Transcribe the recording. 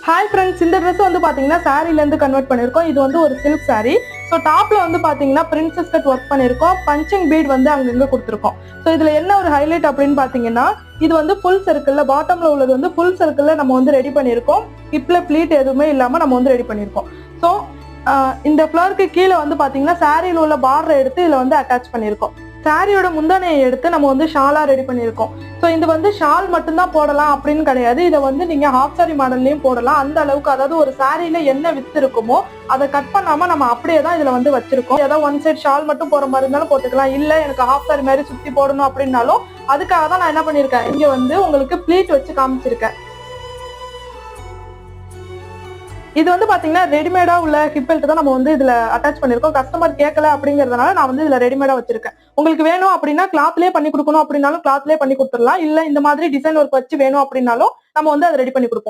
Hi friends, இந்த dress வந்து பாத்தீங்கன்னா சாரிலேருந்து கன்வெர்ட் பண்ணியிருக்கோம். இது வந்து ஒரு சில்க் சாரி. ஸோ டாப்ல வந்து பாத்தீங்கன்னா பிரின்சஸ் கட் ஒர்க் பண்ணியிருக்கோம். பஞ்சிங் பீட் வந்து அங்கங்க கொடுத்துருக்கோம். ஸோ இதுல என்ன ஒரு ஹைலைட் அப்படின்னு பாத்தீங்கன்னா, இது வந்து ஃபுல் சர்க்கிள்ல, பாட்டம்ல உள்ளது வந்து ஃபுல் சர்க்கிள்ல நம்ம வந்து ரெடி பண்ணியிருக்கோம். ஹிப்ல ப்ளீட் எதுவுமே இல்லாம நம்ம வந்து ரெடி பண்ணியிருக்கோம். ஸோ இந்த ஃப்ளவருக்கு கீழே வந்து பாத்தீங்கன்னா சாரியில் உள்ள பார்டரை எடுத்து இதுல வந்து அட்டாச் பண்ணியிருக்கோம். சாரியோட முந்தானையை எடுத்து நம்ம வந்து ஷாலா ரெடி பண்ணியிருக்கோம். ஸோ இது வந்து ஷால் மட்டும்தான் போடலாம் அப்படின்னு கிடையாது. இதை வந்து நீங்க ஹாஃப் சாரி மாடல்லையும் போடலாம். அந்த அளவுக்கு, அதாவது ஒரு சாரியில என்ன வித்து இருக்குமோ அதை கட் பண்ணாம நம்ம அப்படியே தான் இதுல வந்து வச்சிருக்கோம். ஏதாவது ஒன் சைட் ஷால் மட்டும் போற மாதிரி இருந்தாலும் போட்டுக்கலாம். இல்ல எனக்கு ஹாஃப் சாரி மாதிரி சுத்தி போடணும் அப்படின்னாலும் அதுக்காக தான் நான் என்ன பண்ணிருக்கேன், இங்க வந்து உங்களுக்கு ப்ளீட் வச்சு காமிச்சிருக்கேன். இது வந்து பாத்தீங்கன்னா ரெடிமேடா உள்ள ஹிப் பெல்ட் தான் நம்ம வந்து இதுல அட்டாச் பண்ணிருக்கோம். கஸ்டமர் கேட்கல அப்படிங்கறதுனால நான் வந்து இதுல ரெடிமேடா வச்சிருக்கேன். உங்களுக்கு வேணும் அப்படின்னா கிளாத்லயே பண்ணி கொடுக்கணும் அப்படின்னாலும் கிளாத்லயே பண்ணி கொடுத்துடலாம். இல்ல இந்த மாதிரி டிசைன் ஒர்க் வச்சு வேணும் அப்படின்னாலும் நம்ம வந்து அதை ரெடி பண்ணி கொடுப்போம்.